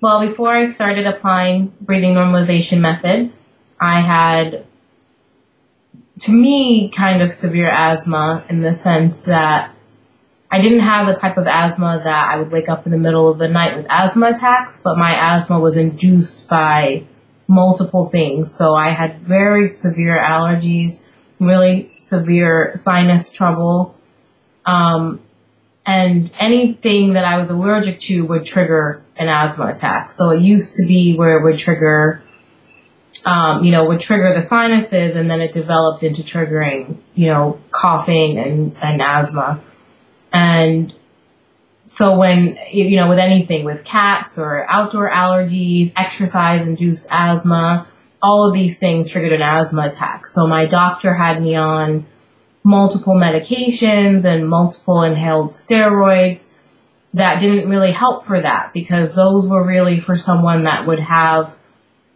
Well, before I started applying breathing normalization method, I had, to me, kind of severe asthma in the sense that I didn't have the type of asthma that I would wake up in the middle of the night with asthma attacks, but my asthma was induced by multiple things. So I had very severe allergies, really severe sinus trouble, and anything that I was allergic to would trigger an asthma attack. So it used to be where it would trigger, would trigger the sinuses, and then it developed into triggering, coughing and asthma. And so when, with anything, with cats or outdoor allergies, exercise-induced asthma, all of these things triggered an asthma attack. So my doctor had me on multiple medications and multiple inhaled steroids that didn't really help for that, because those were really for someone that would have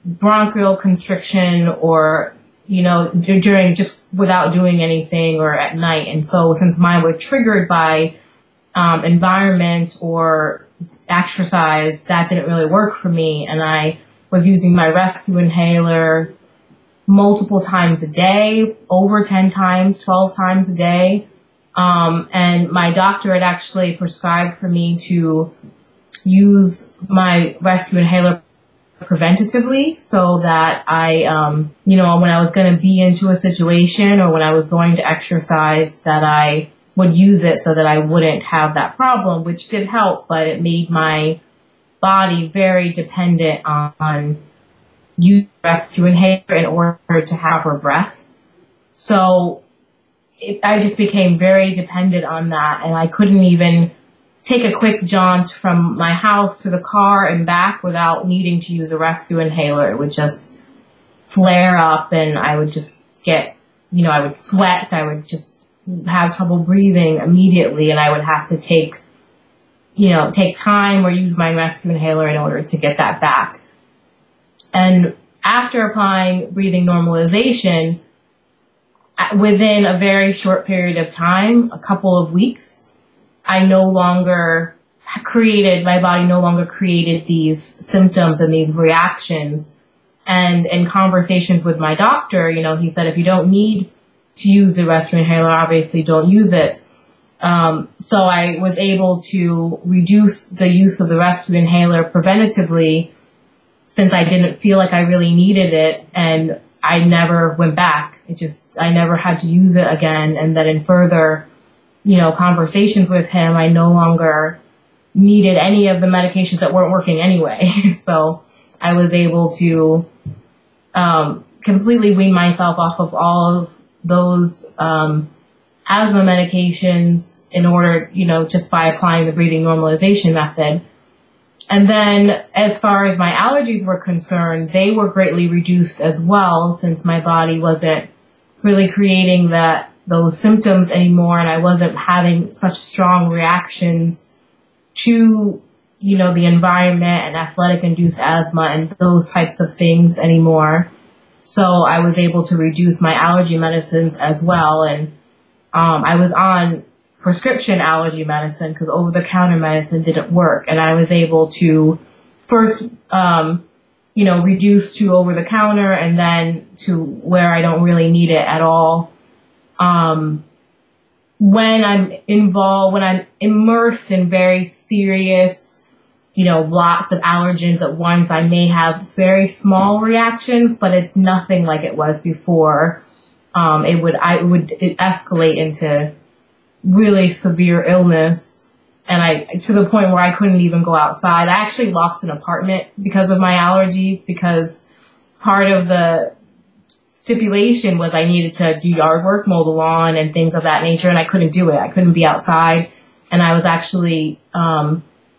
bronchial constriction or, during just without doing anything or at night. And so since mine were triggered by environment or exercise, that didn't really work for me. And I was using my rescue inhaler multiple times a day, over 10 times, 12 times a day. And my doctor had actually prescribed for me to use my rescue inhaler preventatively, so that I, when I was going to be into a situation or when I was going to exercise, that I would use it so that I wouldn't have that problem, which did help, but it made my body very dependent on use rescue inhaler in order to have her breath. So I just became very dependent on that, and I couldn't even take a quick jaunt from my house to the car and back without needing to use a rescue inhaler. It would just flare up, and I would just get, I would sweat, I would just have trouble breathing immediately, and I would have to take time or use my rescue inhaler in order to get that back. And after applying breathing normalization, within a very short period of time, a couple of weeks, my body no longer created these symptoms and these reactions. And in conversations with my doctor, he said, if you don't need to use the rescue inhaler, obviously don't use it. So I was able to reduce the use of the rescue inhaler preventatively, since I didn't feel like I really needed it, and I never went back. I never had to use it again. And then in further, conversations with him, I no longer needed any of the medications that weren't working anyway. So I was able to completely wean myself off of all of those asthma medications in order, just by applying the breathing normalization method. And then as far as my allergies were concerned, they were greatly reduced as well, since my body wasn't really creating those symptoms anymore, and I wasn't having such strong reactions to, the environment and athletic-induced asthma and those types of things anymore. So I was able to reduce my allergy medicines as well, and I was on prescription allergy medicine because over-the-counter medicine didn't work. And I was able to first, reduce to over-the-counter, and then to where I don't really need it at all. When I'm immersed in very serious, lots of allergens at once, I may have very small reactions, but it's nothing like it was before. It would escalate into really severe illness, and to the point where I couldn't even go outside. I actually lost an apartment because of my allergies, because part of the stipulation was I needed to do yard work, mow the lawn and things of that nature, and I couldn't do it. I couldn't be outside, and I was actually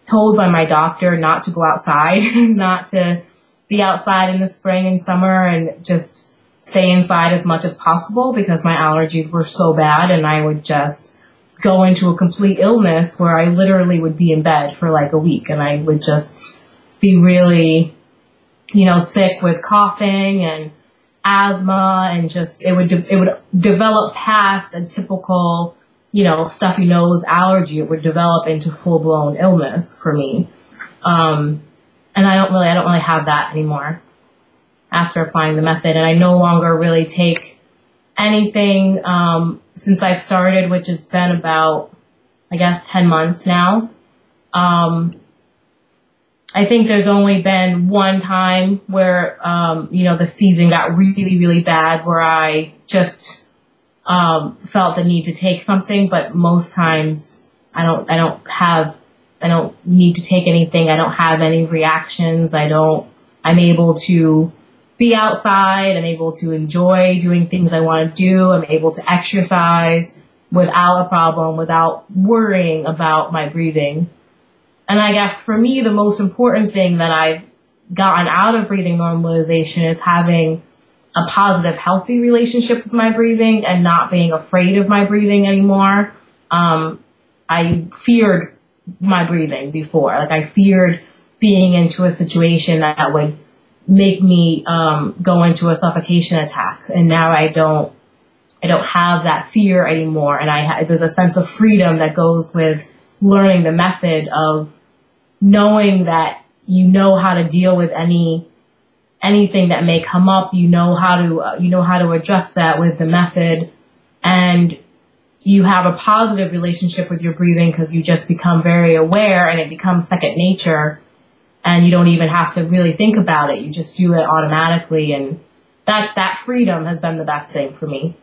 told by my doctor not to go outside, not to be outside in the spring and summer, and just stay inside as much as possible, because my allergies were so bad, and I would just go into a complete illness where I literally would be in bed for like a week, and I would just be really, sick with coughing and asthma, and just it would develop past a typical, stuffy nose allergy. It would develop into full-blown illness for me. And I don't really have that anymore after applying the method. And I no longer really take anything, since I started, which has been about, I guess, 10 months now. I think there's only been one time where, the season got really, really bad where I just, felt the need to take something, but most times I don't need to take anything. I don't have any reactions. I'm able to be outside. I'm able to enjoy doing things I want to do. I'm able to exercise without a problem, without worrying about my breathing. And I guess for me, the most important thing that I've gotten out of breathing normalization is having a positive, healthy relationship with my breathing and not being afraid of my breathing anymore. I feared my breathing before. Like, I feared being into a situation that would make me go into a suffocation attack. And now I don't have that fear anymore. And there's a sense of freedom that goes with learning the method of knowing that you know how to deal with anything that may come up. You know how to adjust that with the method, and you have a positive relationship with your breathing because you just become very aware and it becomes second nature, and you don't even have to really think about it. You just do it automatically, and that freedom has been the best thing for me.